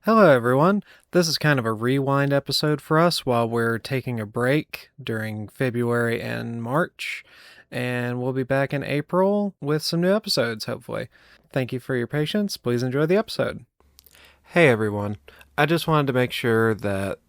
Hello, everyone. This is kind of a rewind episode for us while we're taking a break during February and March, and we'll be back in April with some new episodes, hopefully. Thank you for your patience. Please enjoy the episode. Hey, everyone. I just wanted to make sure that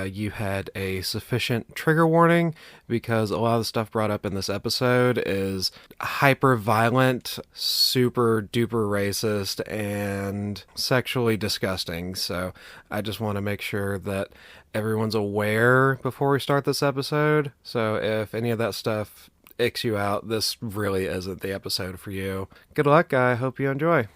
you had a sufficient trigger warning because a lot of the stuff brought up in this episode is hyper violent, super duper racist, and sexually disgusting. So I just want to make sure that everyone's aware before we start this episode. So if any of that stuff icks you out, this really isn't the episode for you. Good luck. I hope you enjoy.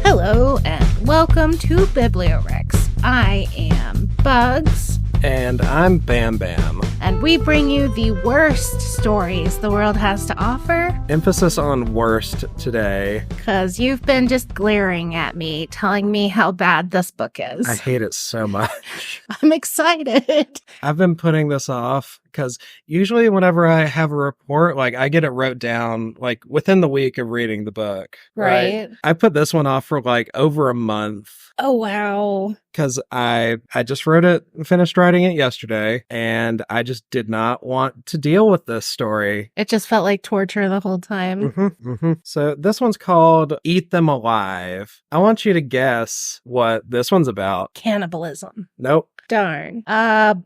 Hello and welcome to Bibliorex. I am Bugs. And I'm Bam Bam. And we bring you the worst stories the world has to offer. Emphasis on worst today. Because you've been just glaring at me, telling me how bad this book is. I hate it so much. I'm excited. I've been putting this off because usually whenever I have a report, I get it wrote down, within the week of reading the book. Right. I put this one off for, over a month. Oh, wow. Because I just finished writing it yesterday, and I just did not want to deal with this story. It just felt like torture the whole time. So this one's called Eat Them Alive. I want you to guess what this one's about. Cannibalism. Nope. Darn.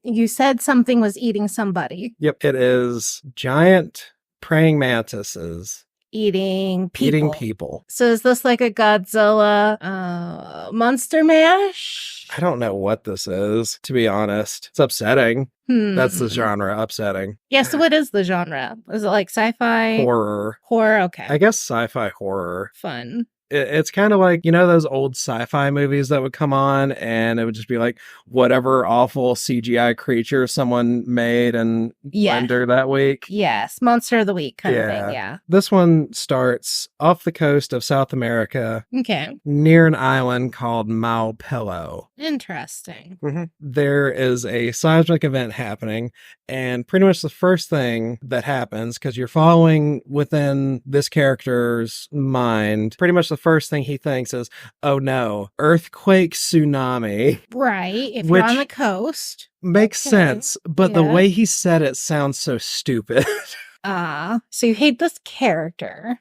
You said something was eating somebody. Yep, it is giant praying mantises. Eating people. So is this like a Godzilla Monster Mash? I don't know what this is, to be honest. It's upsetting. That's the genre, upsetting. Yeah, so what is the genre? Is it like sci-fi? Horror. Horror, okay. I guess sci-fi horror. Fun. It's kind of like, those old sci-fi movies that would come on and it would just be like whatever awful CGI creature someone made and rendered that week. Yes, Monster of the Week kind of thing, yeah. This one starts off the coast of South America. Okay. Near an island called Malpelo. Interesting. There is a seismic event happening, and pretty much the first thing that happens, because you're following within this character's mind, pretty much the first thing he thinks is, oh no, earthquake, tsunami. Right, if you're on the coast. Makes sense, but the way he said it sounds so stupid. So you hate this character.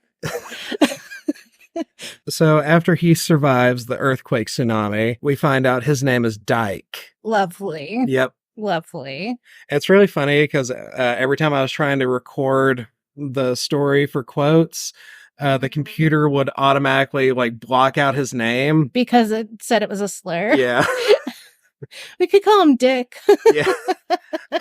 So after he survives the earthquake tsunami, we find out his name is Dyke. Lovely. Yep. Lovely. It's really funny because every time I was trying to record the story for quotes, the computer would automatically block out his name. Because it said it was a slur. Yeah. We could call him Dick. Yeah.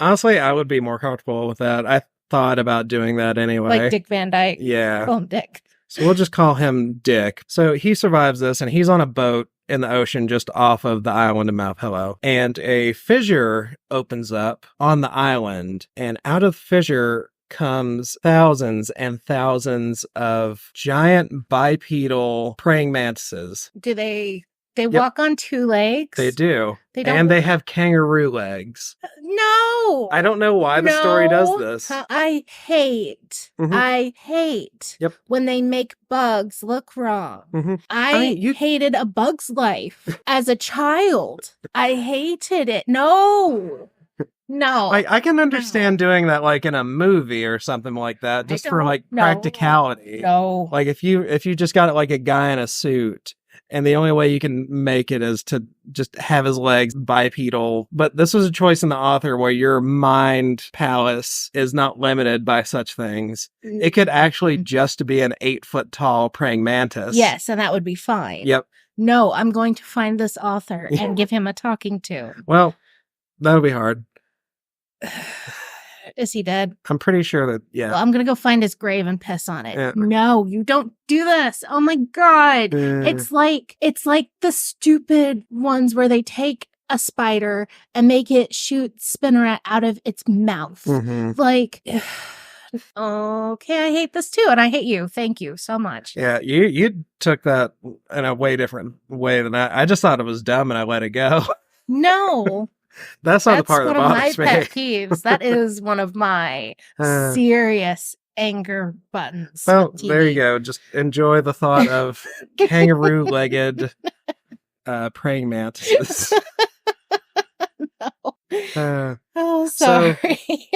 Honestly, I would be more comfortable with that. I thought about doing that anyway. Like Dick Van Dyke. Yeah. Call him Dick. So we'll just call him Dick. So he survives this, and he's on a boat in the ocean just off of the island of Malpelo. And a fissure opens up on the island, and out of the fissure comes thousands and thousands of giant bipedal praying mantises. Do they walk on two legs? They do. They don't. And they have kangaroo legs. No. I don't know why the story does this. I hate when they make bugs look wrong. I hated A Bug's Life as a child. I hated it. No. I can understand doing that in a movie or something like that, just for practicality. No. If you just got it a guy in a suit, and the only way you can make it is to just have his legs bipedal. But this was a choice in the author where your mind palace is not limited by such things. It could actually just be an 8-foot tall praying mantis. Yes, and that would be fine. Yep. No, I'm going to find this author and give him a talking to. Well, that'll be hard. Is he dead? I'm pretty sure that, yeah. Well, I'm going to go find his grave and piss on it. Yeah. No, you don't do this. Oh my God. It's like the stupid ones where they take a spider and make it shoot spinneret out of its mouth. Okay, I hate this too. And I hate you. Thank you so much. Yeah, you took that in a way different way than I just thought it was dumb and I let it go. No. That's not the That's part that one of my bothers me. pet peeves. That is one of my serious anger buttons. Well, with there you TV. go. Just enjoy the thought of kangaroo-legged praying mantises. Oh, sorry.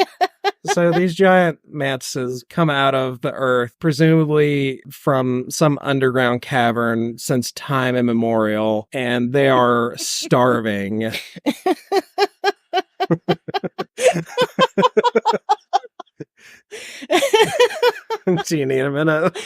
So these giant mantises come out of the earth, presumably from some underground cavern since time immemorial, and they are starving. Do you need a minute?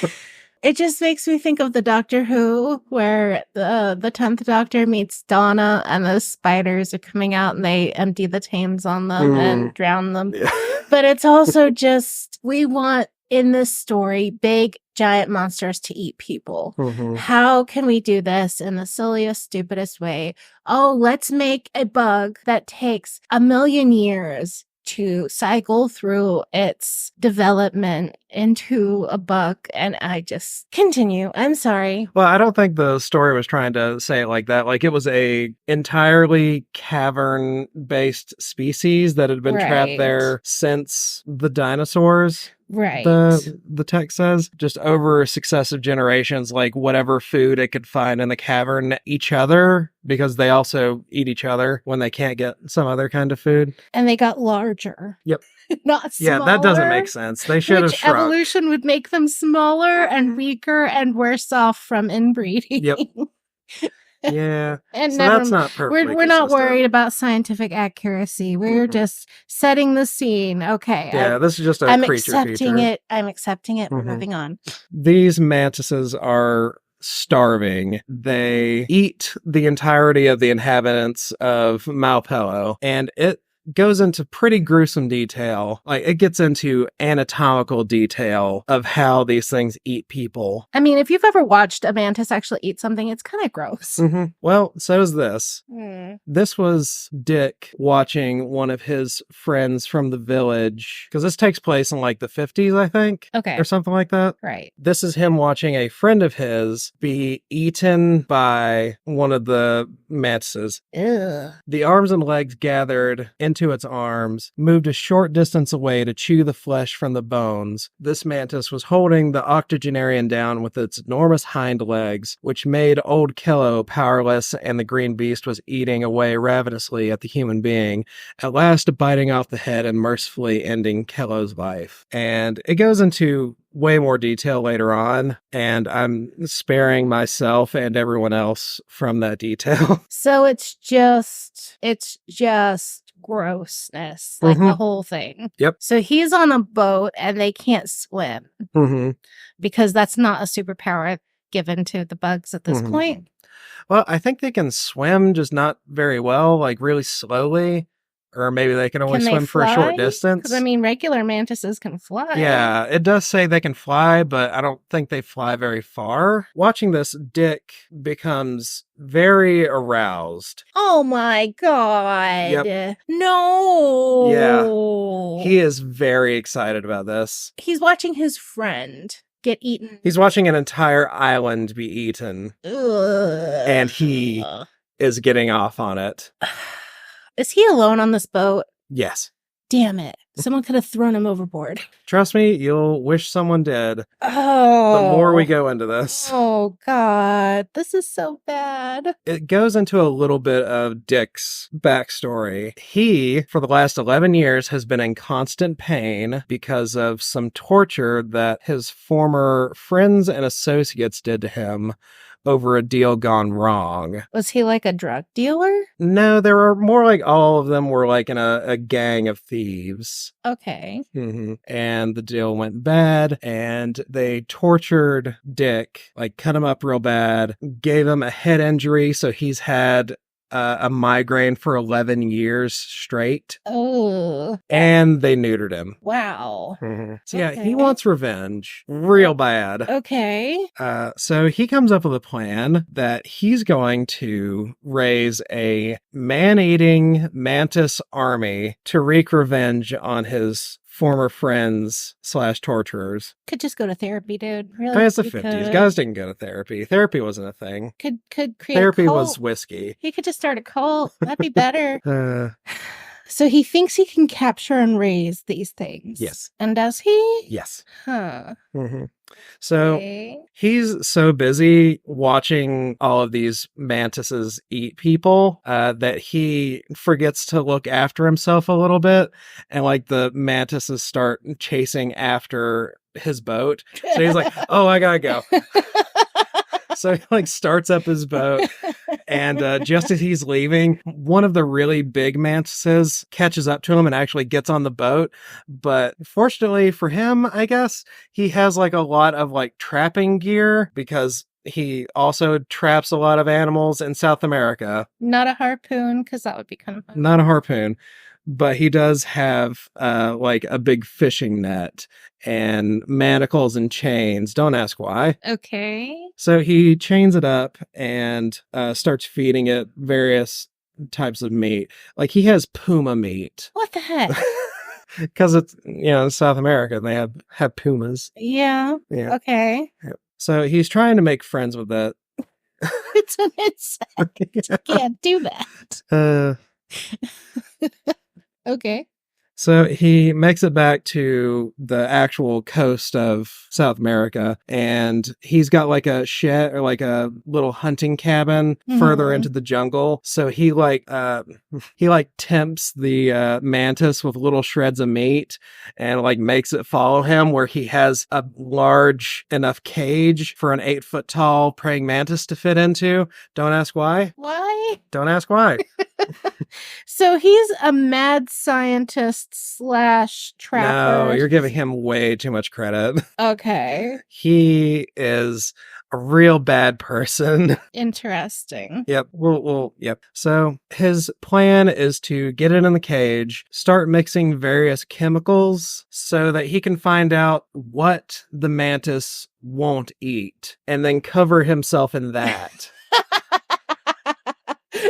It just makes me think of the Doctor Who, where the 10th Doctor meets Donna and the spiders are coming out and they empty the Thames on them and drown them. Yeah. But it's also just, we want in this story big giant monsters to eat people. Mm-hmm. How can we do this in the silliest, stupidest way? Oh, let's make a bug that takes 1,000,000 years to cycle through its development into a bug. And I just continue. I'm sorry. Well, I don't think the story was trying to say it like that. Like, it was a entirely cavern-based species that had been trapped there since the dinosaurs. Right. The text says, just over successive generations, like whatever food it could find in the cavern, each other, because they also eat each other when they can't get some other kind of food. And they got larger. Yep. Not smaller. Yeah, that doesn't make sense. They should have shrunk. Evolution would make them smaller and weaker and worse off from inbreeding. Yep. Yeah. And so that's not perfectly we're not consistent. worried about scientific accuracy. We're just setting the scene. Okay. Yeah, this is just a I'm creature accepting feature. it. I'm accepting it. We're moving on. These mantises are starving. They eat the entirety of the inhabitants of Malpelo, and it goes into pretty gruesome detail. Like, it gets into anatomical detail of how these things eat people. I mean, if you've ever watched a mantis actually eat something, it's kind of gross. Well, so is this. This was Dick watching one of his friends from the village, because this takes place in like the 50s, I think. Okay. Or something like that. Right. This is him watching a friend of his be eaten by one of the mantises. Ugh. The arms and legs gathered into its arms, moved a short distance away to chew the flesh from the bones. This mantis was holding the octogenarian down with its enormous hind legs, which made old Kello powerless, and the green beast was eating away ravenously at the human being, at last biting off the head and mercifully ending Kello's life. And it goes into way more detail later on, and I'm sparing myself and everyone else from that detail. So it's just grossness, like the whole thing. Yep. So he's on a boat and they can't swim because that's not a superpower given to the bugs at this point. Well, I think they can swim, just not very well, like really slowly. Or maybe they can only swim for a short distance. Because, I mean, regular mantises can fly. Yeah, it does say they can fly, but I don't think they fly very far. Watching this, Dick becomes very aroused. Oh my god. Yep. No. Yeah. He is very excited about this. He's watching his friend get eaten. He's watching an entire island be eaten. Ugh. And he is getting off on it. Is he alone on this boat? Yes. Damn it. Someone could have thrown him overboard. Trust me, you'll wish someone did. Oh. The more we go into this. Oh, God. This is so bad. It goes into a little bit of Dick's backstory. He, for the last 11 years, has been in constant pain because of some torture that his former friends and associates did to him over a deal gone wrong. Was he like a drug dealer? No, there were more like all of them were like in a gang of thieves. Okay. And the deal went bad, and they tortured Dick, like cut him up real bad, gave him a head injury, so he's had a migraine for 11 years straight. Oh. And they neutered him. Wow. So yeah, he wants revenge real bad. Okay. So he comes up with a plan that he's going to raise a man-eating mantis army to wreak revenge on his former friends / torturers. Could just go to therapy, dude. Really? I mean, it's the You 50s. could. Guys didn't go to therapy. Therapy wasn't a thing. Could create Therapy a cult. was whiskey. He could just start a cult. That'd be better. Uh, So he thinks he can capture and raise these things. Yes. And does he? yes. Huh. hmm So Okay. he's so busy watching all of these mantises eat people that he forgets to look after himself a little bit. And like the mantises start chasing after his boat. So he's like, oh, I gotta go. So he like starts up his boat, and just as he's leaving, one of the really big mantises catches up to him and actually gets on the boat. But fortunately for him, I guess, he has like a lot of like trapping gear because he also traps a lot of animals in South America. Not a harpoon, because that would be kind of fun. Not a harpoon, but he does have like a big fishing net and manacles and chains. Don't ask why. Okay. So he chains it up and starts feeding it various types of meat. Like he has puma meat. What the heck? Because it's, South America, they have pumas. Yeah. Yeah. Okay. So he's trying to make friends with it. It's an insect. Can't do that. Okay. So he makes it back to the actual coast of South America, and he's got like a shed or like a little hunting cabin further into the jungle. So he tempts the mantis with little shreds of meat and like makes it follow him, where he has a large enough cage for an 8-foot tall praying mantis to fit into. Don't ask why. Why? Don't ask why. So he's a mad scientist / trapper. No, you're giving him way too much credit. Okay. He is a real bad person. Interesting. Yep. Yep. So his plan is to get it in the cage, start mixing various chemicals so that he can find out what the mantis won't eat and then cover himself in that.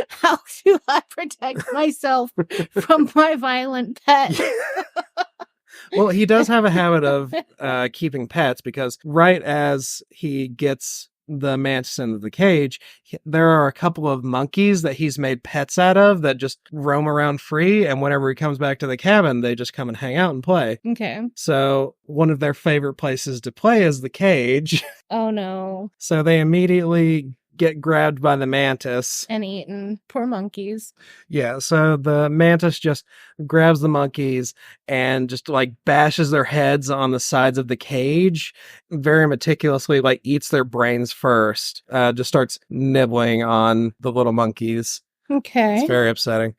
How do I protect myself from my violent pet? Well, he does have a habit of keeping pets, because right as he gets the mantis into the cage, there are a couple of monkeys that he's made pets out of that just roam around free. And whenever he comes back to the cabin, they just come and hang out and play. Okay. So one of their favorite places to play is the cage. Oh no. So they immediately get grabbed by the mantis. And eaten. Poor monkeys. Yeah, so the mantis just grabs the monkeys and just like bashes their heads on the sides of the cage, very meticulously, like eats their brains first, just starts nibbling on the little monkeys. Okay. It's very upsetting.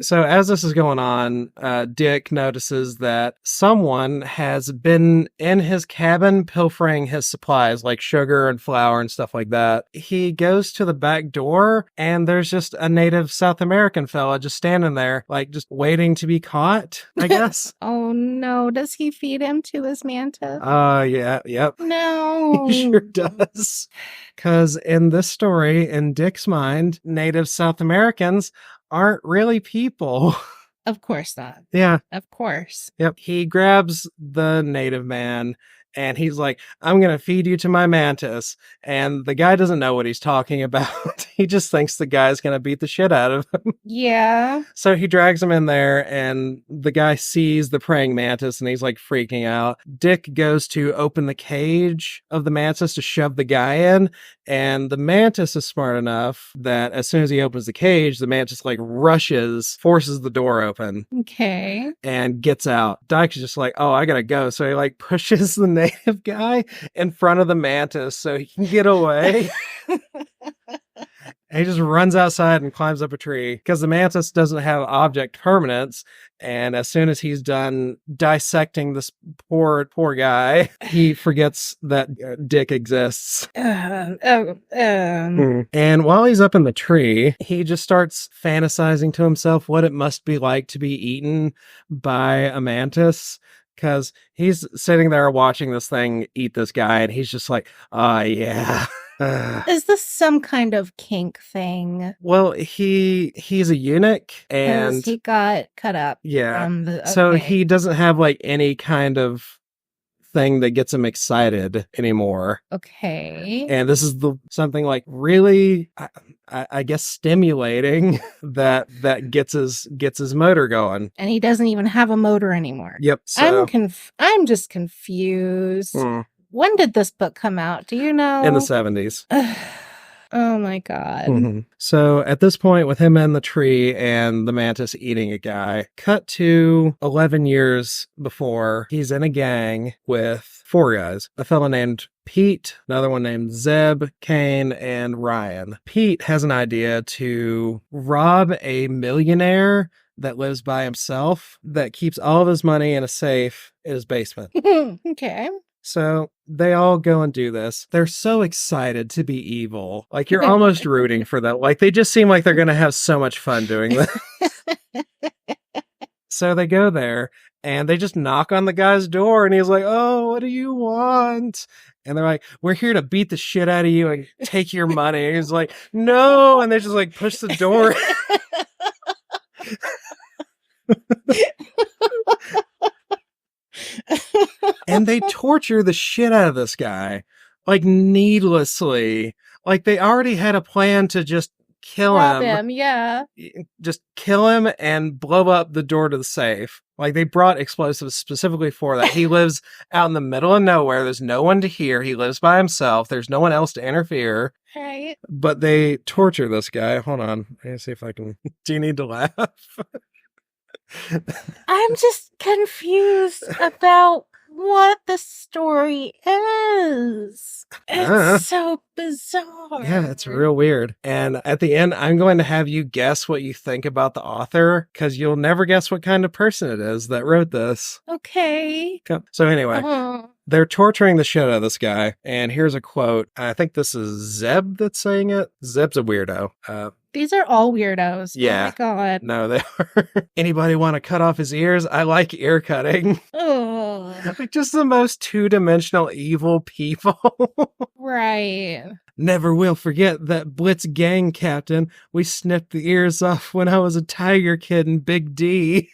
So as this is going on, Dick notices that someone has been in his cabin pilfering his supplies like sugar and flour and stuff like that. He goes to the back door and there's just a native South American fella just standing there, like just waiting to be caught, I guess. Oh no. Does he feed him to his mantis? Yeah, yep. No. He sure does. Because in this story, in Dick's mind, native South Americans aren't really people. Of course not. Yeah. Of course. Yep. He grabs the native man and he's like, I'm going to feed you to my mantis. And the guy doesn't know what he's talking about. He just thinks the guy's going to beat the shit out of him. Yeah. So he drags him in there and the guy sees the praying mantis and he's like freaking out. Dick goes to open the cage of the mantis to shove the guy in. And the mantis is smart enough that as soon as he opens the cage, the mantis like forces the door open. Okay. And gets out. Dyke's just like, oh, I gotta go. So he like pushes the native guy in front of the mantis so he can get away. And he just runs outside and climbs up a tree because the mantis doesn't have object permanence. And as soon as he's done dissecting this poor guy, he forgets that Dick exists. And while he's up in the tree, he just starts fantasizing to himself what it must be like to be eaten by a mantis. Because he's sitting there watching this thing eat this guy, and he's just like, oh, yeah. Is this some kind of kink thing? Well, he's a eunuch, and He got cut up. yeah, From so he doesn't have like any kind of thing that gets him excited anymore. Okay. And this is something like really, I guess, stimulating that gets his motor going. And he doesn't even have a motor anymore. Yep. So I'm just confused. When did this book come out? Do you know? in the 70s. Oh my God. Mm-hmm. So at this point, with him in the tree and the mantis eating a guy, cut to 11 years before, he's in a gang with 4 guys. A fellow named Pete, another one named Zeb, Kane, and Ryan. Pete has an idea to rob a millionaire that lives by himself, that keeps all of his money in a safe in his basement. Okay. So they all go and do this. They're so excited to be evil. Like, you're almost rooting for them. Like, they just seem like they're going to have so much fun doing this. So they go there and they just knock on the guy's door, and he's like, "Oh, what do you want?" And they're like, "We're here to beat the shit out of you and take your money." And he's like, "No." And they just like push the door. And they torture the shit out of this guy, like, needlessly. Like, they already had a plan to just kill Rob him. Yeah. Just kill him and blow up the door to the safe. Like, they brought explosives specifically for that. He lives out in the middle of nowhere. There's no one to hear. He lives by himself. There's no one else to interfere. Right. But they torture this guy. Hold on. Let me see if I can. Do you need to laugh? I'm just confused about what the story is. It's so bizarre. Yeah, it's real weird. And at the end, I'm going to have you guess what you think about the author, because you'll never guess what kind of person it is that wrote this. Okay. So anyway, they're torturing the shit out of this guy. And here's a quote. I think this is Zeb that's saying it. Zeb's a weirdo. These are all weirdos. Yeah. Oh my God. No, they are. Anybody want to cut off his ears? I like ear cutting. Oh. Like, just the most two-dimensional evil people. Right. Never will forget that Blitz gang captain. We snipped the ears off when I was a tiger kid in Big D.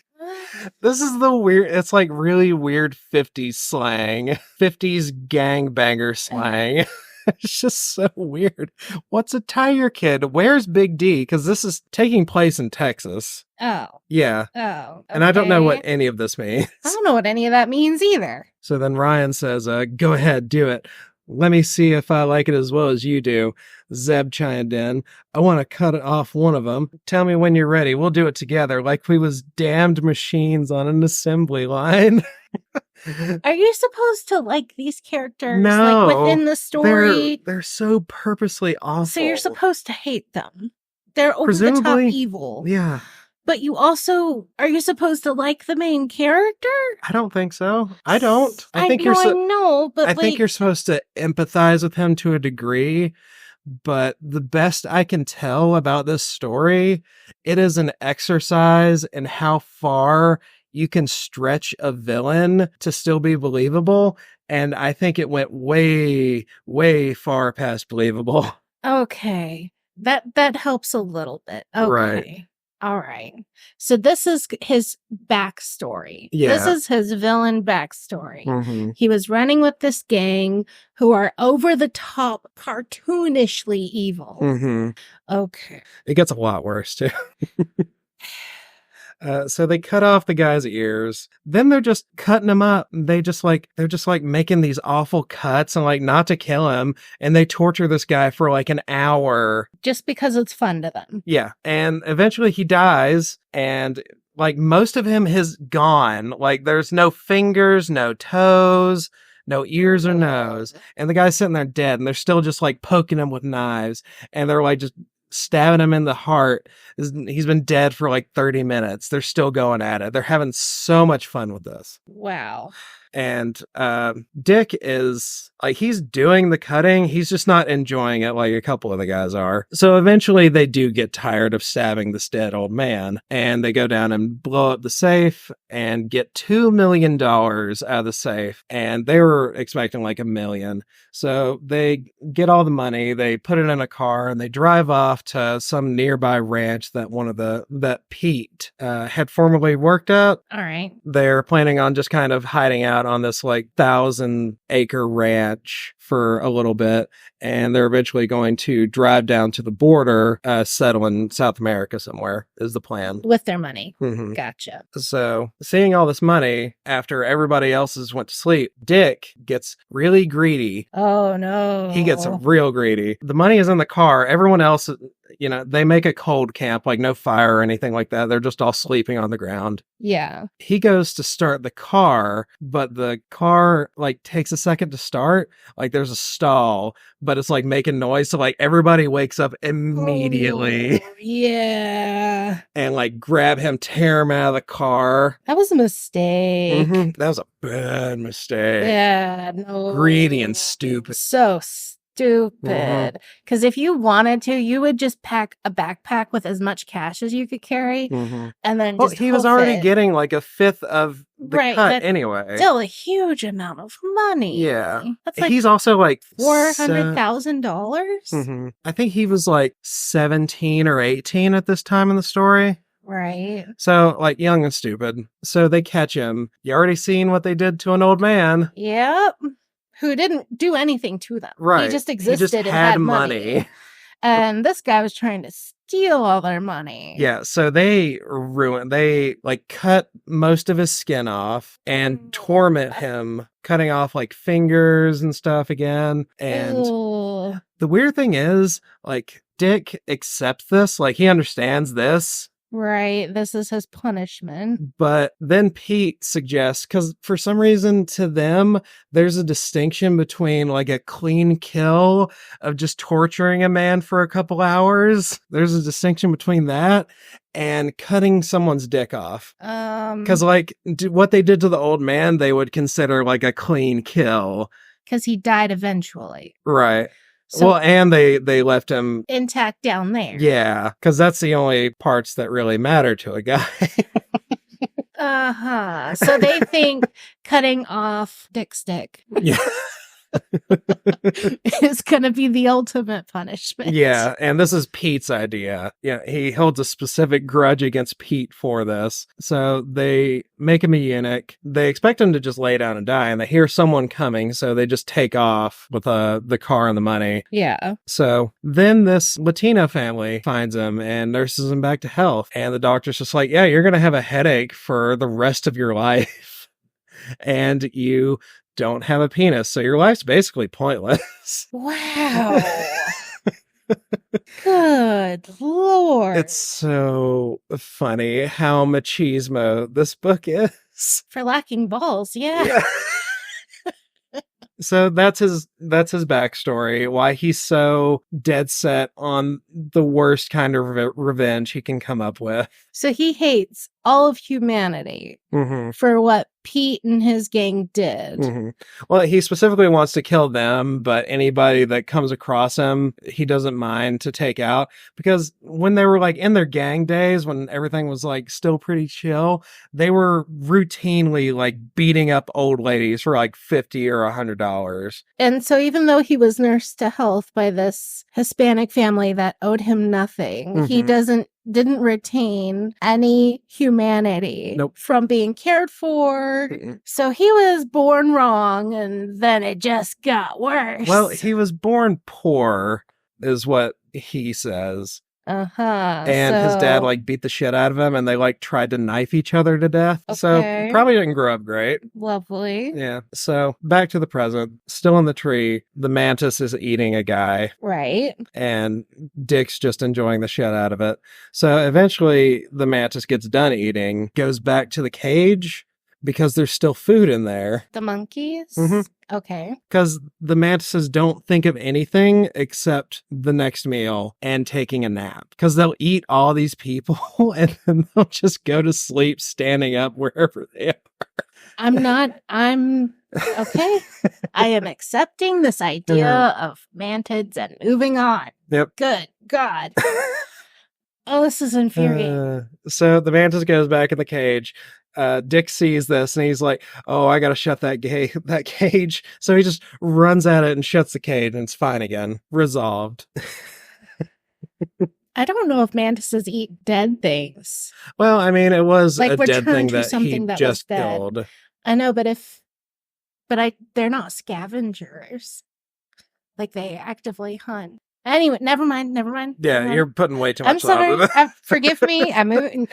This is the weird, it's like really weird 50s slang. 50s gangbanger slang. It's just so weird. What's a tiger kid? Where's Big D? Because this is taking place in Texas. Oh. Yeah. Oh. Okay. And I don't know what any of this means. I don't know what any of that means either. So then Ryan says, go ahead, do it. Let me see if I like it as well as you do. Zeb chimed in. I want to cut off one of them. Tell me when you're ready. We'll do it together like we was damned machines on an assembly line. Are you supposed to like these characters? No, like within the story? They're so purposely awful. So you're supposed to hate them. They're over the top evil. Yeah. But you also, are you supposed to like the main character? I don't think so. I don't. I think but I think you're supposed to empathize with him to a degree. But the best I can tell about this story, it is an exercise in how far you can stretch a villain to still be believable. And I think it went way, way far past believable. Okay. That helps a little bit. Okay. Right. All right. So this is his backstory. Yeah. This is his villain backstory. Mm-hmm. He was running with this gang who are over the top, cartoonishly evil. Mm-hmm. Okay. It gets a lot worse, too. So they cut off the guy's ears. Then they're just cutting him up. They're just like making these awful cuts and like not to kill him. And they torture this guy for like an hour. Just because it's fun to them. Yeah. And eventually he dies, and like most of him is gone. Like there's no fingers, no toes, no ears or nose. And the guy's sitting there dead, and they're still just like poking him with knives. And they're like just stabbing him in the heart. He's been dead for like 30 minutes. They're still going at it. They're having so much fun with this. Wow. And Dick is Like, he's doing the cutting, he's just not enjoying it like a couple of the guys are. So eventually they do get tired of stabbing this dead old man, and they go down and blow up the safe and get $2 million out of the safe. And they were expecting like $1 million. So they get all the money, they put it in a car, and they drive off to some nearby ranch that Pete had formerly worked at. All right. They're planning on just kind of hiding out on this like 1,000-acre ranch for a little bit, and they're eventually going to drive down to the border, settle in South America somewhere, is the plan. With their money. Mm-hmm. Gotcha. So, seeing all this money after everybody else has went to sleep, Dick gets really greedy. Oh, no. He gets real greedy. The money is in the car. Everyone else, they make a cold camp, like no fire or anything like that. They're just all sleeping on the ground. Yeah. He goes to start the car, but the car like takes a second to start. Like there's a stall, but it's like making noise. So like everybody wakes up immediately. Oh, yeah. And like grab him, tear him out of the car. That was a mistake. Mm-hmm. That was a bad mistake. Yeah. No. Greedy and stupid. So stupid. Because if you wanted to, you would just pack a backpack with as much cash as you could carry, and then just he was already getting like 1/5 of the cut anyway. Still a huge amount of money. Yeah, that's like he's also like $400,000. I think he was like 17 or 18 at this time in the story. Right. So, like, young and stupid. So they catch him. You already seen what they did to an old man. Yep. Who didn't do anything to them. Right. He just existed he just and had had money. And this guy was trying to steal all their money. Yeah, so they like cut most of his skin off and torment him, cutting off like fingers and stuff again. And the weird thing is, like, Dick accepts this, like he understands this. Right, this is his punishment. But then Pete suggests, because for some reason to them, there's a distinction between like a clean kill of just torturing a man for a couple hours. There's a distinction between that and cutting someone's dick off. Because like what they did to the old man, they would consider like a clean kill. Because he died eventually. Right. So, well, and they left him intact down there. Yeah, because that's the only parts that really matter to a guy. So they think cutting off Dick's dick. Yeah. Is gonna be the ultimate punishment. Yeah, and this is Pete's idea. Yeah, he holds a specific grudge against Pete for this. So they make him a eunuch. They expect him to just lay down and die, and they hear someone coming, so they just take off with the car and the money. Yeah. So then this Latino family finds him and nurses him back to health. And the doctor's just like, yeah, you're gonna have a headache for the rest of your life. And you don't have a penis, so your life's basically pointless. Wow. Good Lord. It's so funny how machismo this book is. For lacking balls, yeah. So that's his backstory, why he's so dead set on the worst kind of revenge he can come up with. So he hates all of humanity for what Pete and his gang did. Well, he specifically wants to kill them, but anybody that comes across him, he doesn't mind to take out. Because when they were like in their gang days, when everything was like still pretty chill, they were routinely like beating up old ladies for like $50 or $100. And so even though he was nursed to health by this Hispanic family that owed him nothing, he didn't retain any humanity from being cared for. So he was born wrong, and then it just got worse. Well, he was born poor, is what he says. And his dad like beat the shit out of him, and they like tried to knife each other to death. Okay. So probably didn't grow up great. Lovely. Yeah. So back to the present. Still in the tree, the mantis is eating a guy. Right. And Dick's just enjoying the shit out of it. So eventually the mantis gets done eating, goes back to the cage because there's still food in there. The monkeys? Okay. Because the mantises don't think of anything except the next meal and taking a nap. Because they'll eat all these people and then they'll just go to sleep standing up wherever they are. I'm okay. I am accepting this idea of mantids and moving on. Yep. Good God. Oh, this is infuriating. So the mantis goes back in the cage. Dick sees this and he's like, "Oh, I gotta shut that cage." So he just runs at it and shuts the cage, and it's fine again. Resolved. I don't know if mantises eat dead things. Well, I mean, it was Like a dead return thing to that he something that was just dead. killed. I know, but they're not scavengers. Like they actively hunt. Anyway, never mind. Yeah, you're putting way too I'm much thought sorry. into that. Forgive me. I'm moving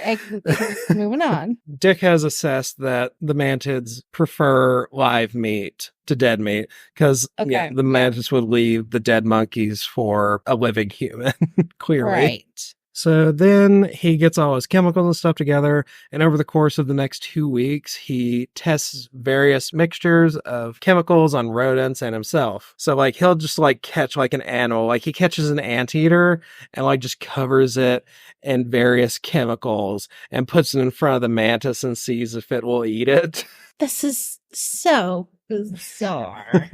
on. Dick has assessed that the mantids prefer live meat to dead meat because the mantis would leave the dead monkeys for a living human, clearly. Right. So then he gets all his chemicals and stuff together, and over the course of the next 2 weeks, he tests various mixtures of chemicals on rodents and himself. So, like, he'll just, like, catch, like, an animal. Like, he catches an anteater and, like, just covers it in various chemicals and puts it in front of the mantis and sees if it will eat it. This is so bizarre.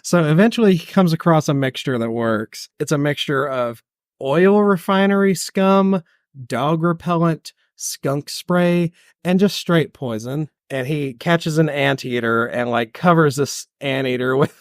So, eventually, he comes across a mixture that works. It's a mixture of oil refinery scum, dog repellent, skunk spray, and just straight poison. And he catches an anteater and like covers this anteater with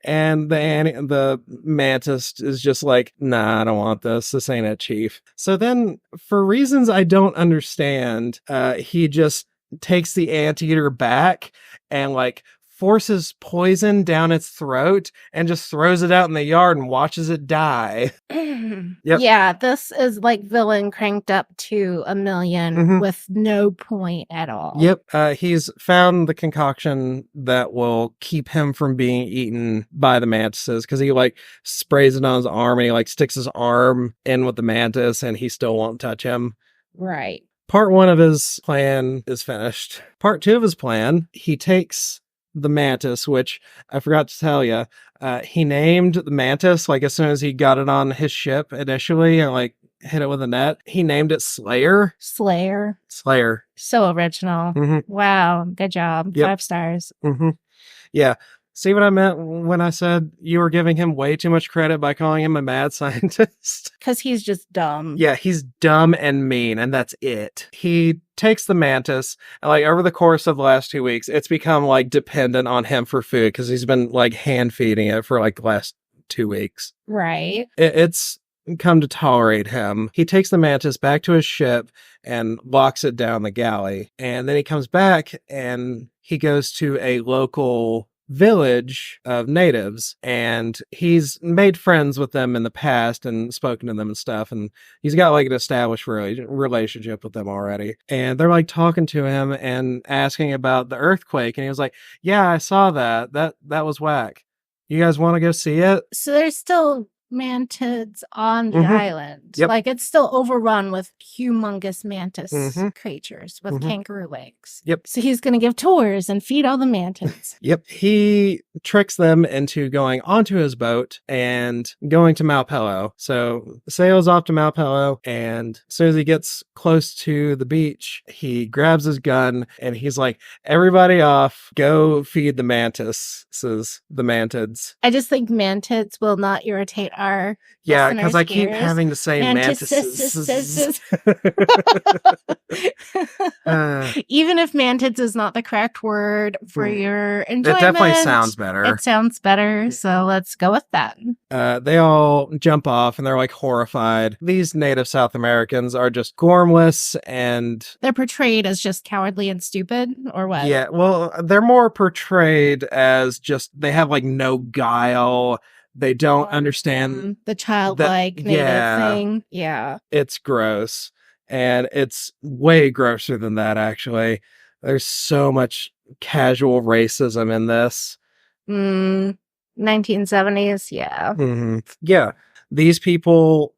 and the mantis is just like, "Nah, I don't want this. This ain't it, chief." So then, for reasons I don't understand, he just takes the anteater back and like forces poison down its throat and just throws it out in the yard and watches it die. Yep. Yeah, this is like villain cranked up to 1,000,000 with no point at all. Yep. He's found the concoction that will keep him from being eaten by the mantises because he like sprays it on his arm and he like sticks his arm in with the mantis and he still won't touch him. Right. Part 1 of his plan is finished. Part 2 of his plan, he takes the mantis, which I forgot to tell you, he named the mantis, like as soon as he got it on his ship initially and like hit it with a net, he named it Slayer. Slayer. So original. Wow. Good job. Yep. 5 stars. Yeah. See what I meant when I said you were giving him way too much credit by calling him a mad scientist? Because he's just dumb. Yeah, he's dumb and mean, and that's it. He takes the mantis, and like over the course of the last 2 weeks, it's become like dependent on him for food because he's been like hand feeding it for like the last 2 weeks. Right. It's come to tolerate him. He takes the mantis back to his ship and locks it down the galley. And then he comes back and he goes to a local village of natives and he's made friends with them in the past and spoken to them and stuff, and he's got like an established relationship with them already, and they're like talking to him and asking about the earthquake, and he was like, "Yeah, I saw that was whack. You guys want to go see it?" So there's still mantids on the island. Yep. Like it's still overrun with humongous mantis creatures with kangaroo legs. Yep. So he's going to give tours and feed all the mantids. Yep. He tricks them into going onto his boat and going to Malpelo. So sails off to Malpelo, and as soon as he gets close to the beach, he grabs his gun and he's like, "Everybody off, go feed the mantises, the mantids." I just think mantids will not irritate our because I keep ears. having to say mantises. Even if mantids is not the correct word for your enjoyment, it definitely sounds better. It sounds better, so let's go with that. They all jump off and they're like horrified. These native South Americans are just gormless and they're portrayed as just cowardly and stupid, or what? Yeah, well, they're more portrayed as just they have like no guile. They don't understand the childlike native thing. Yeah. It's gross. And it's way grosser than that, actually. There's so much casual racism in this. 1970s, yeah. Yeah. These people,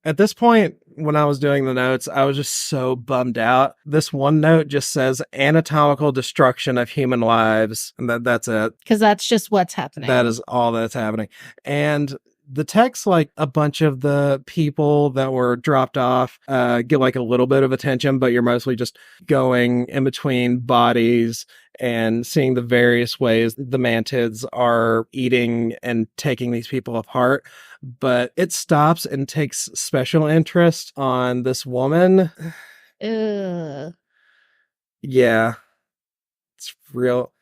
at this point, when I was doing the notes, I was just so bummed out. This one note just says anatomical destruction of human lives. And that's it. Because that's just what's happening. That is all that's happening. And the text, like a bunch of the people that were dropped off, get like a little bit of attention, but you're mostly just going in between bodies and seeing the various ways the mantids are eating and taking these people apart. But it stops and takes special interest on this woman. Ugh. Yeah, it's real.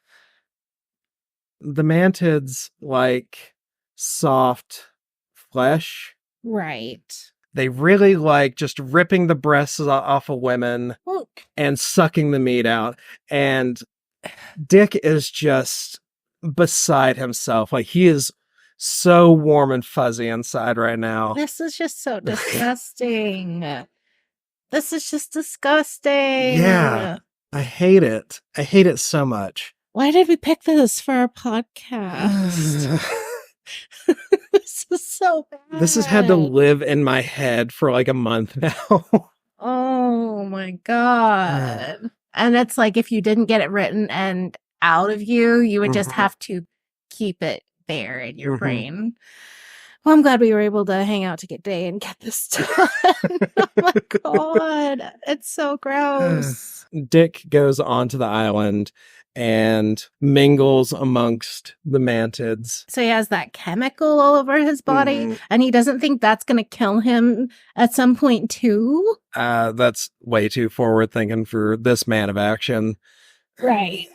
The mantids like soft flesh. Right. They really like just ripping the breasts off of women and sucking the meat out. And Dick is just beside himself. Like, he is so warm and fuzzy inside right now. This is just so disgusting. This is just disgusting. Yeah. I hate it. I hate it so much. Why did we pick this for our podcast? This is so bad. This has had to live in my head for like a month now. Oh my God. And it's like if you didn't get it written and out of you, you would just have to keep it there in your brain. Well, I'm glad we were able to hang out to get day and get this done. Oh my God. It's so gross. Dick goes onto the island and mingles amongst the mantids. So he has that chemical all over his body, and he doesn't think that's going to kill him at some point too? That's way too forward thinking for this man of action. Right.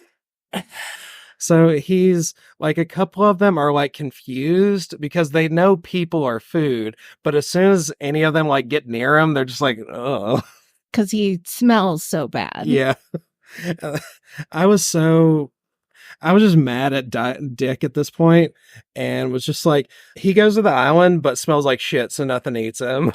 So he's like, a couple of them are like confused because they know people are food, but as soon as any of them like get near him, they're just like, oh. Because he smells so bad. Yeah. I was just mad at Dick at this point and was just like, he goes to the island but smells like shit, so nothing eats him.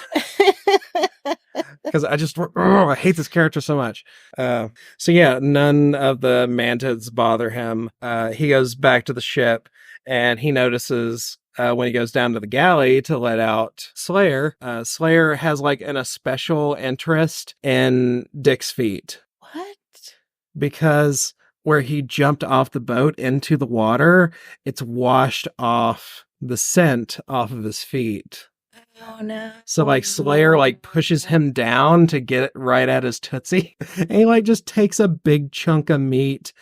Because I hate this character so much. So yeah, none of the mantids bother him. He goes back to the ship and he notices when he goes down to the galley to let out Slayer, Slayer has like an especial interest in Dick's feet. What? Because where he jumped off the boat into the water, it's washed off the scent off of his feet. Oh no. So like Slayer like pushes him down to get it right at his tootsie. And he like just takes a big chunk of meat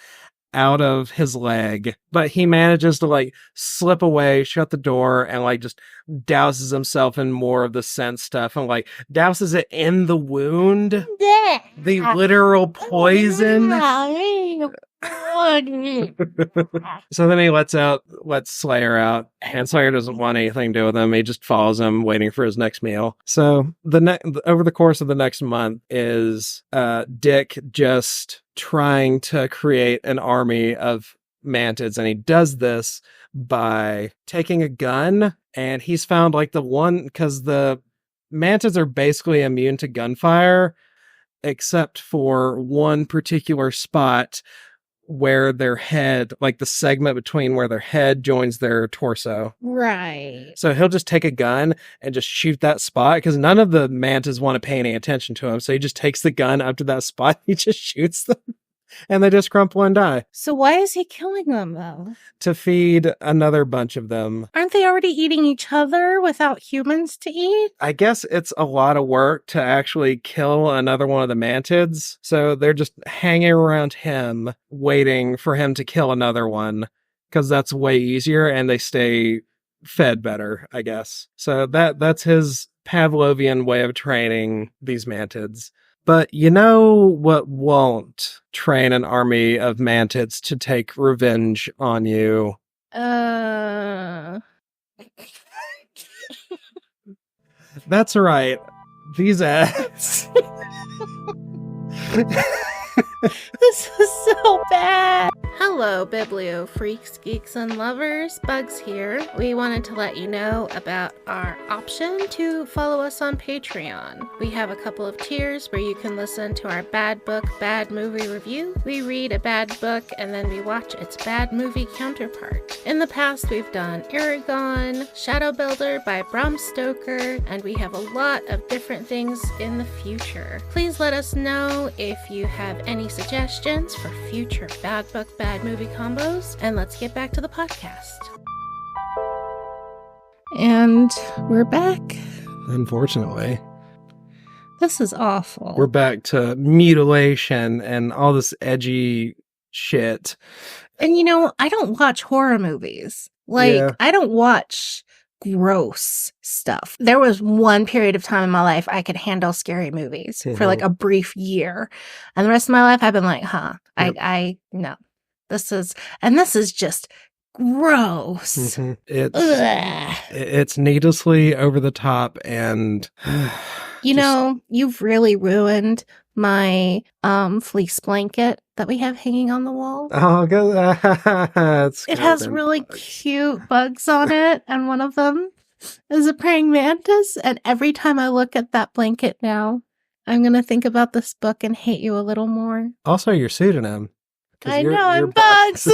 out of his leg, but he manages to like slip away, shut the door, and like just douses himself in more of the scent stuff and like douses it in the wound. The literal poison. So then he lets Slayer out, and Slayer doesn't want anything to do with him. He just follows him, waiting for his next meal. So over the course of the next month is Dick just trying to create an army of mantids, and he does this by taking a gun, and he's found like the one, because the mantids are basically immune to gunfire except for one particular spot where their head, like the segment between where their head joins their torso. Right. So he'll just take a gun and just shoot that spot because none of the mantas want to pay any attention to him. So he just takes the gun up to that spot. He just shoots them and they just crumple and die. So why is he killing them though? To feed another bunch of them. Aren't they already eating each other without humans to eat? I guess it's a lot of work to actually kill another one of the mantids. So they're just hanging around him, waiting for him to kill another one, because that's way easier and they stay fed better, I guess. So that's his Pavlovian way of training these mantids. But you know what won't train an army of mantids to take revenge on you? That's right. These ads. This is so bad. Hello, Biblio freaks, geeks, and lovers. Bugs here. We wanted to let you know about our option to follow us on Patreon. We have a couple of tiers where you can listen to our bad book, bad movie review. We read a bad book and then we watch its bad movie counterpart. In the past, we've done Aragon, Shadow Builder by Bram Stoker, and we have a lot of different things in the future. Please let us know if you have any suggestions for future bad book, bad movie combos, and let's get back to the podcast. And we're back. Unfortunately. This is awful. We're back to mutilation and all this edgy shit. And you know, I don't watch horror movies. Like, Yeah. I don't watch gross stuff. There was one period of time in my life I could handle scary movies for like a brief year. And the rest of my life I've been like, Yep. I no. This is just gross. Mm-hmm. Ugh. It's needlessly over the top and You know, you've really ruined my fleece blanket that we have hanging on the wall. Oh, good. It has really cute bugs on it, and one of them is a praying mantis. And every time I look at that blanket now, I'm going to think about this book and hate you a little more. Also, your pseudonym. I know, I'm bugs.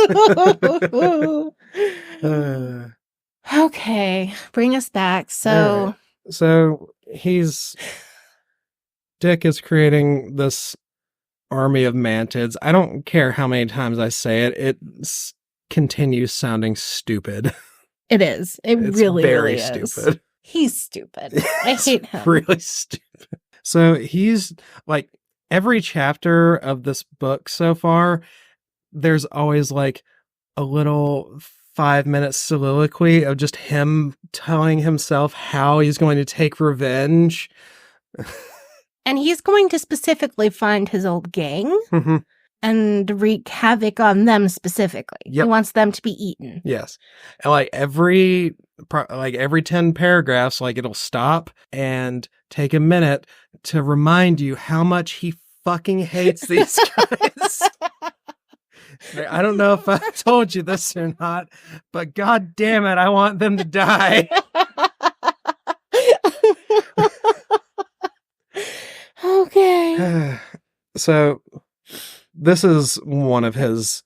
Okay, bring us back. So Dick is creating this army of mantids. I don't care how many times I say it. It continues sounding stupid. It is. It's really is. Stupid. He's stupid. I hate him. Really stupid. So he's like every chapter of this book so far, there's always like a little 5-minute soliloquy of just him telling himself how he's going to take revenge. And he's going to specifically find his old gang Mm-hmm. and wreak havoc on them specifically. Yep. He wants them to be eaten. Yes. And like every 10 paragraphs, like it'll stop and take a minute to remind you how much he fucking hates these guys. I don't know if I told you this or not, but god damn it, I want them to die. Okay. So this is one of his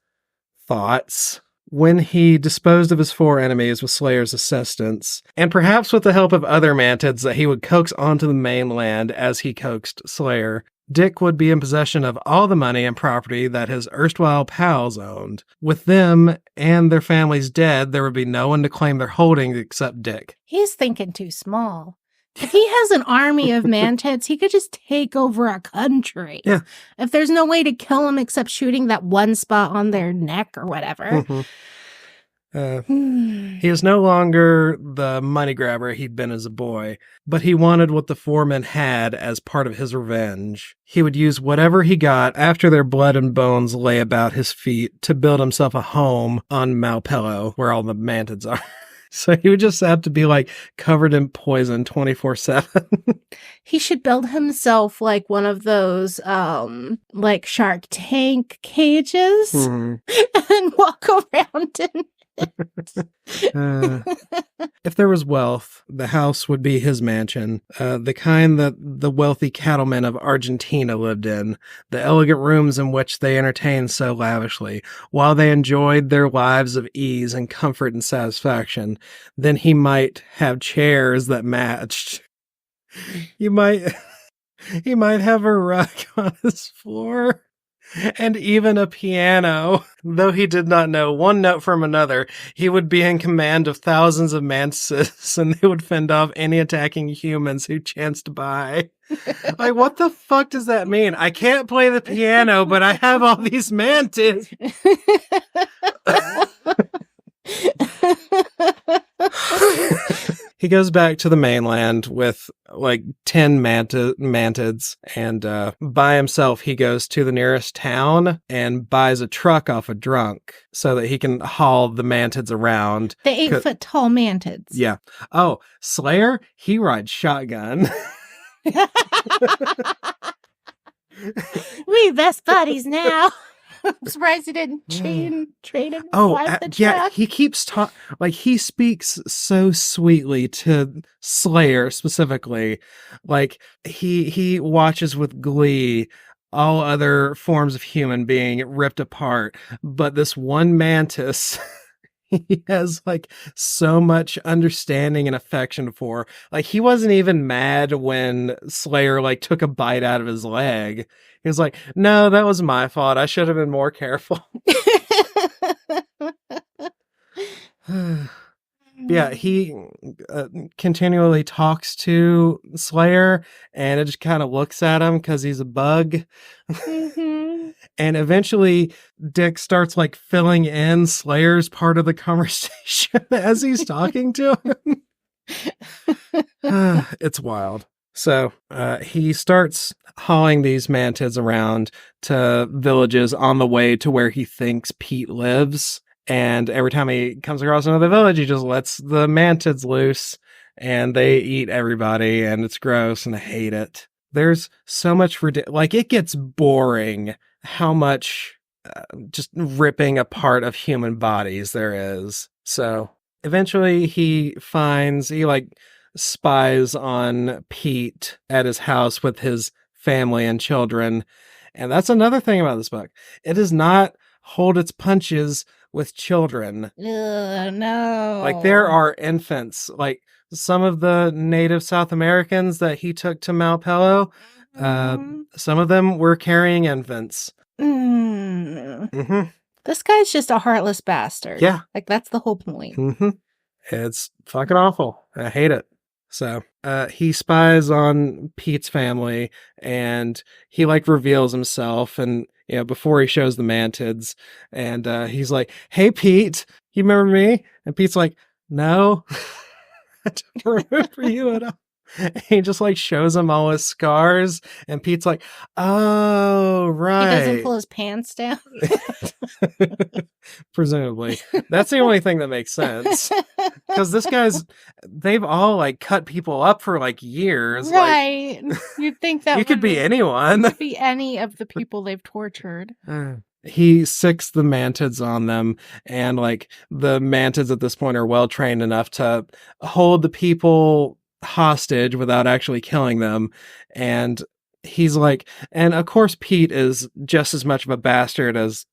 thoughts. When he disposed of his 4 enemies with Slayer's assistance, and perhaps with the help of other mantids that he would coax onto the mainland as he coaxed Slayer, Dick would be in possession of all the money and property that his erstwhile pals owned. With them and their families dead, there would be no one to claim their holdings except Dick. He's thinking too small. If he has an army of mantids, he could just take over a country. Yeah. If there's no way to kill him except shooting that one spot on their neck or whatever. Mm-hmm. He is no longer the money grabber he'd been as a boy, but he wanted what the 4 men had as part of his revenge. He would use whatever he got after their blood and bones lay about his feet to build himself a home on Malpelo, where all the mantids are. So he would just have to be like covered in poison 24/7. He should build himself like one of those like Shark Tank cages and walk around in if there was wealth, the house would be his mansion, the kind that the wealthy cattlemen of Argentina lived in, the elegant rooms in which they entertained so lavishly, while they enjoyed their lives of ease and comfort and satisfaction. Then he might have chairs that matched. He might have a rug on his floor. And even a piano. Though he did not know one note from another, he would be in command of thousands of mantises, and they would fend off any attacking humans who chanced by. Like, what the fuck does that mean? I can't play the piano, but I have all these mantids. He goes back to the mainland with like 10 mantids, and by himself he goes to the nearest town and buys a truck off a drunk so that he can haul the mantids around. The 8-foot tall mantids. Yeah. Oh, Slayer, he rides shotgun. We best buddies now. I'm surprised he didn't trade him. Yeah, he keeps talking, like, he speaks so sweetly to Slayer specifically. Like, he watches with glee all other forms of human being ripped apart, but this one mantis he has like so much understanding and affection for. Like, he wasn't even mad when Slayer like took a bite out of his leg. He was like, no, that was my fault. I should have been more careful. Yeah, continually talks to Slayer, and it just kind of looks at him because he's a bug. Mhm. And eventually Dick starts like filling in Slayer's part of the conversation as he's talking to him. It's wild. So he starts hauling these mantids around to villages on the way to where he thinks Pete lives. And every time he comes across another village, he just lets the mantids loose and they eat everybody, and it's gross and I hate it. There's so much like it gets boring how much just ripping apart of human bodies there is. So eventually he like spies on Pete at his house with his family and children. And that's another thing about this book. It does not hold its punches with children. Ugh, no. Like there are infants, like some of the native South Americans that he took to Mount Pello, some of them were carrying infants. Mm. This guy's just a heartless bastard. Yeah. Like, that's the whole point. It's fucking awful. I hate it. So he spies on Pete's family, and he like reveals himself, and before he shows the mantids, and he's like, "Hey Pete, you remember me?" And Pete's like, "No, I don't remember you at all." And he just like shows him all his scars, and Pete's like, "Oh, right." He doesn't pull his pants down. Presumably. That's the only thing that makes sense. Because they've all like cut people up for like years. Right. You'd think that you could be anyone. Could be any of the people they've tortured. He sicks the mantids on them, and like the mantids at this point are well trained enough to hold the people hostage without actually killing them. And he's like, and of course Pete is just as much of a bastard as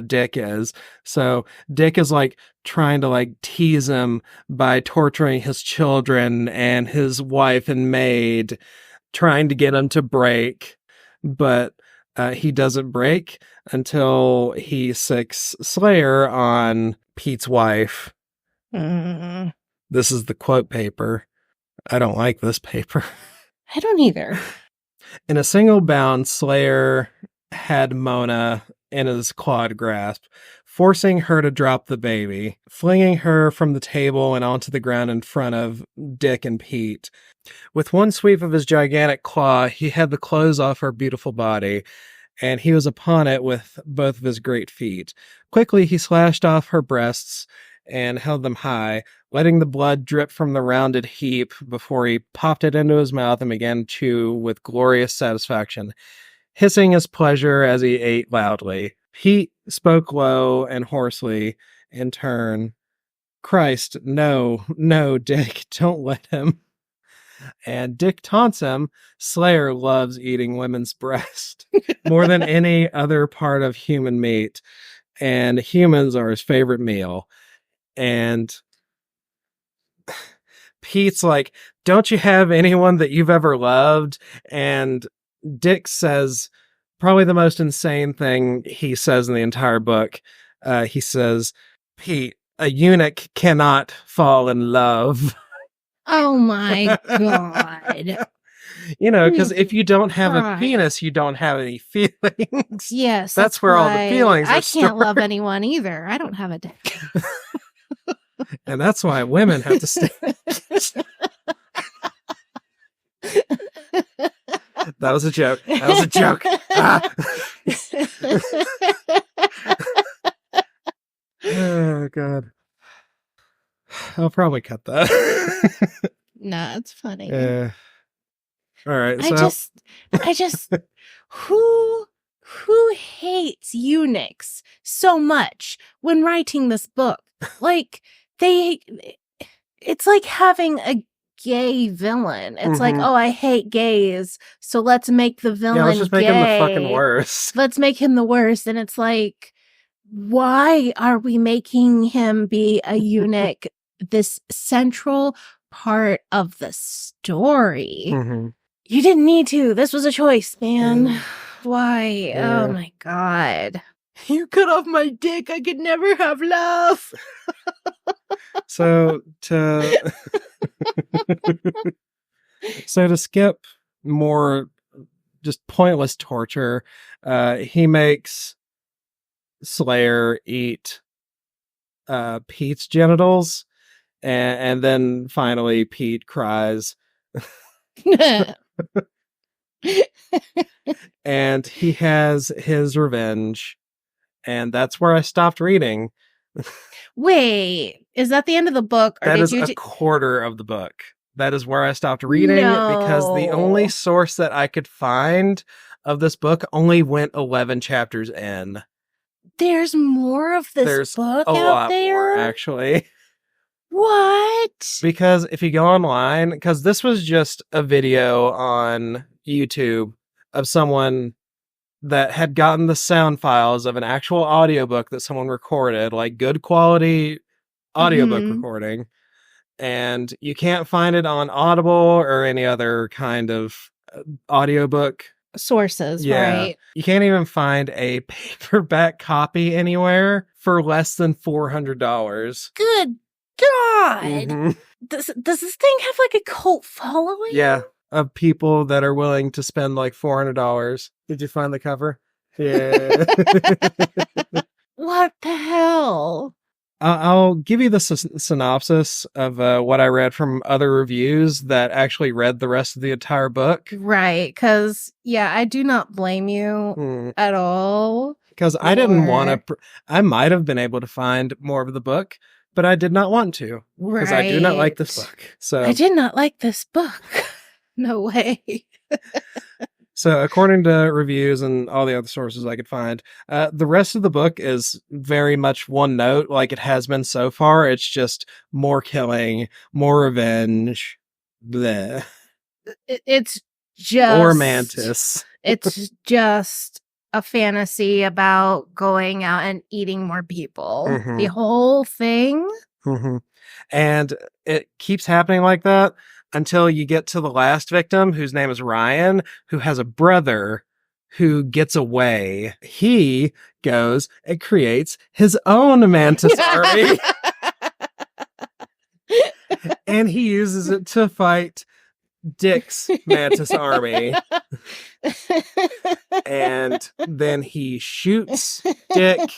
Dick is. So Dick is like trying to like tease him by torturing his children and his wife and maid, trying to get him to break, but he doesn't break until he sicks Slayer on Pete's wife. This is the quote paper. I don't like this paper. I don't either. In a single bound, Slayer had Mona in his clawed grasp, forcing her to drop the baby, flinging her from the table and onto the ground in front of Dick and Pete. With one sweep of his gigantic claw, he had the clothes off her beautiful body, and he was upon it with both of his great feet. Quickly, he slashed off her breasts and held them high, letting the blood drip from the rounded heap before he popped it into his mouth and began to chew with glorious satisfaction, hissing his pleasure as he ate loudly. Pete spoke low and hoarsely in turn. "Christ, no, Dick, don't let him." And Dick taunts him. Slayer loves eating women's breast more than any other part of human meat, and humans are his favorite meal. And Pete's like, "Don't you have anyone that you've ever loved?" And Dick says probably the most insane thing he says in the entire book. He says, "Pete, a eunuch cannot fall in love." Oh my God. Because if you don't have a penis, you don't have any feelings. Yes. That's where all the feelings are I can't stored. love anyone either. I don't have a dick. And that's why women have to stay. That was a joke. Ah. Oh, God. I'll probably cut that. Nah, it's funny. All right. I just, who hates eunuchs so much when writing this book? Like, it's like having a gay villain. It's like, oh, I hate gays, so let's make the villain let's just make him the fucking worst. Let's make him the worst. And it's like, why are we making him be a eunuch? This central part of the story. You didn't need to. This was a choice, man. Why? Yeah. Oh my God. You cut off my dick. I could never have love. So to So to skip more just pointless torture, he makes Slayer eat Pete's genitals, and then finally Pete cries, and he has his revenge, and that's where I stopped reading. Wait, is that the end of the book? Or That did is you a quarter of the book. That is where I stopped reading because the only No. source that I could find of this book only went 11 chapters in. There's more of this There's book a out lot there? more, actually. What? Because if you go online, because this was just a video on YouTube of someone that had gotten the sound files of an actual audiobook that someone recorded, like good quality audiobook Mhm. recording. And you can't find it on Audible or any other kind of audiobook Sources, right? You can't even find a paperback copy anywhere for less than $400. Good God. Mhm. Does this thing have like a cult following? Yeah, of people that are willing to spend like $400. Did you find the cover? Yeah. What the hell? I'll give you the synopsis of what I read from other reviews that actually read the rest of the entire book. Right, because, yeah, I do not blame you at all. Because I didn't want to, I might have been able to find more of the book, but I did not want to. Because I do not like this book. So I did not like this book. No way. So according to reviews and all the other sources I could find, the rest of the book is very much one note, like it has been so far. It's just more killing, more revenge, bleh. It's just... Or Mantis. It's just a fantasy about going out and eating more people. Mhm. The whole thing. Mhm. And it keeps happening like that until you get to the last victim, whose name is Ryan, who has a brother who gets away. He goes and creates his own Mantis army. And he uses it to fight Dick's Mantis army. And then he shoots Dick,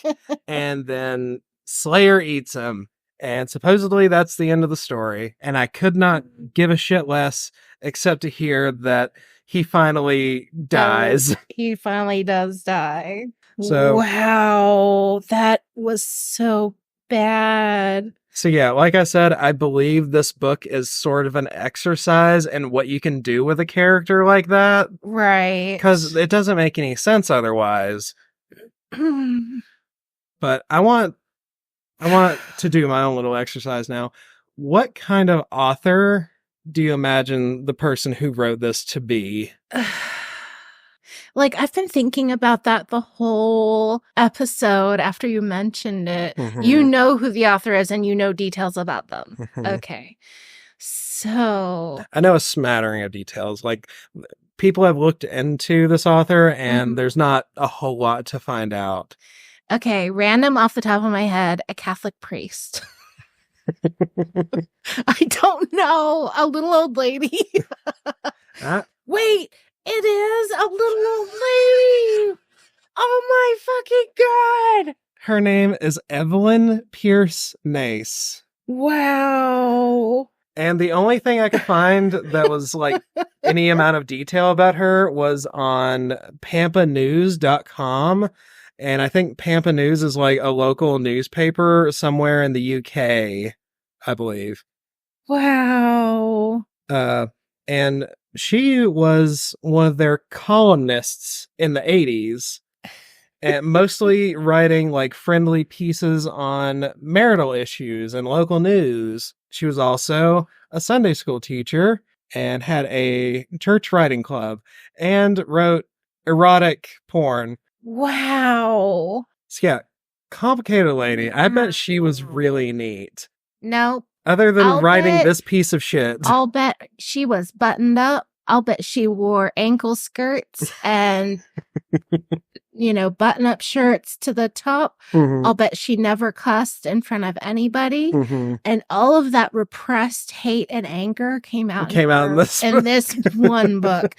and then Slayer eats him. And supposedly that's the end of the story. And I could not give a shit less except to hear that he finally dies. He finally does die. So, wow, that was so bad. So yeah, like I said, I believe this book is sort of an exercise in what you can do with a character like that. Right. Because it doesn't make any sense otherwise. But I want to do my own little exercise now. What kind of author do you imagine the person who wrote this to be? Like, I've been thinking about that the whole episode after you mentioned it. Mhm. You know who the author is and you know details about them. Mhm. Okay. So... I know a smattering of details. Like, people have looked into this author and there's not a whole lot to find out. Okay, random off the top of my head, a Catholic priest. I don't know. A little old lady. Wait, it is a little old lady. Oh my fucking God. Her name is Evelyn Pierce Nace. Wow. And the only thing I could find that was like any amount of detail about her was on pampanews.com. And I think Pampa News is like a local newspaper somewhere in the UK, I believe. Wow. And she was one of their columnists in the 80s, and mostly writing like friendly pieces on marital issues and local news. She was also a Sunday school teacher and had a church writing club and wrote erotic porn. Wow. So yeah, complicated lady. I bet she was really neat. Nope. Other than I'll writing bet- this piece of shit. I'll bet she was buttoned up I'll bet she wore ankle skirts and, button-up shirts to the top. I'll bet she never cussed in front of anybody. And all of that repressed hate and anger came out in this one book.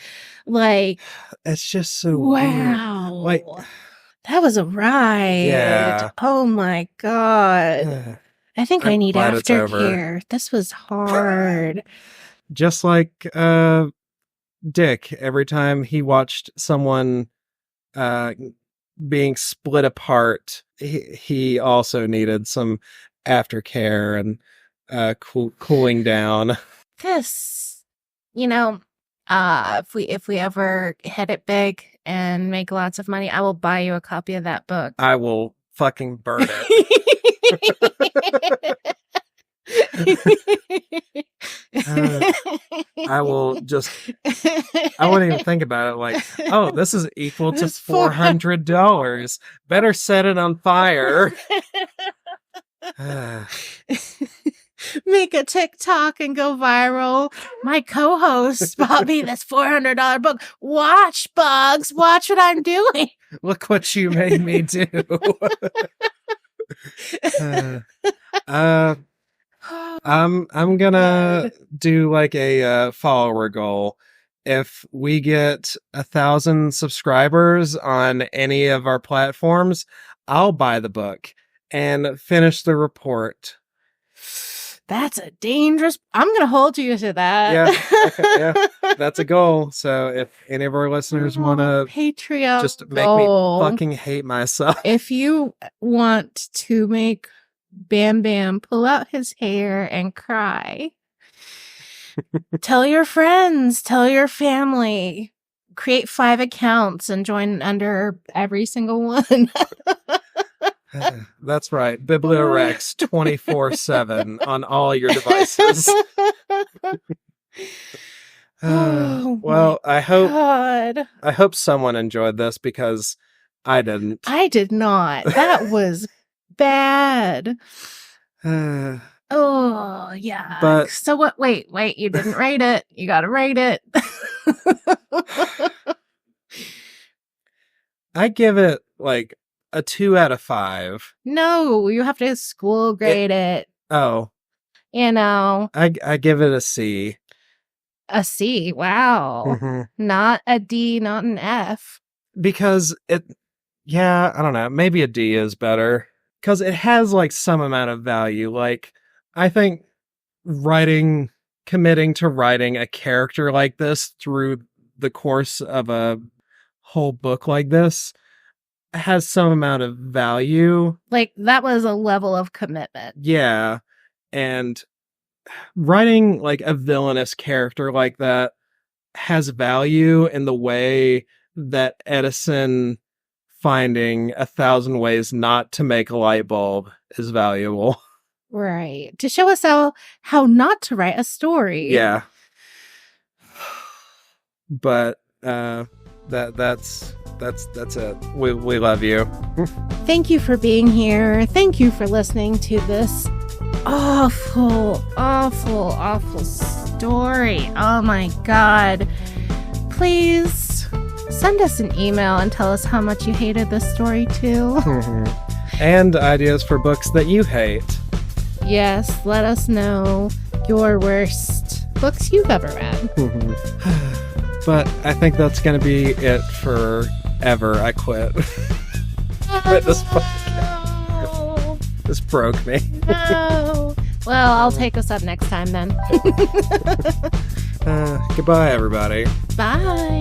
Like, it's just so wow. weird. Like, that was a ride. Yeah. Oh my God. I think I need aftercare. This was hard. Just like Dick, every time he watched someone being split apart, he also needed some aftercare and cooling down. This, if we ever hit it big and make lots of money, I will buy you a copy of that book. I will fucking burn it. I will just, I wouldn't even think about it like, oh, this is equal to $400. Better set it on fire. Make a TikTok and go viral. My co-host bought me this $400 book. Watch, Bugs. Watch what I'm doing. Look what you made me do. I'm gonna do like a follower goal. If we get 1,000 subscribers on any of our platforms, I'll buy the book and finish the report. That's a dangerous. I'm gonna hold you to that. Yeah, that's a goal. So if any of our listeners want to Patreon, just make me fucking hate myself. If you want to make Bam Bam pull out his hair and cry, tell your friends, tell your family, create 5 accounts and join under every single one. That's right. Bibliorex 24/7 on all your devices. Well, I hope someone enjoyed this because I didn't. I did not. That was bad. Oh, yeah. But so what? Wait, you didn't rate it. You got to rate it. I give it like a 2 out of 5. No, you have to school grade it. Oh. I give it a C. A C. Wow. Mm-hmm. Not a D, not an F. Because I don't know. Maybe a D is better. Because it has like some amount of value. Like, I think committing to writing a character like this through the course of a whole book like this has some amount of value. Like, that was a level of commitment. Yeah. And writing like a villainous character like that has value in the way that Edison finding 1,000 ways not to make a light bulb is valuable. Right. To show us how not to write a story. Yeah. But that's it. We love you. Thank you for being here. Thank you for listening to this awful story. Oh my God. Please send us an email and tell us how much you hated this story too. And ideas for books that you hate. Yes, let us know your worst books you've ever read. But I think that's going to be it forever. I quit. Quit this podcast. This broke me. No. Well, I'll take us up next time then. Goodbye, everybody. Bye.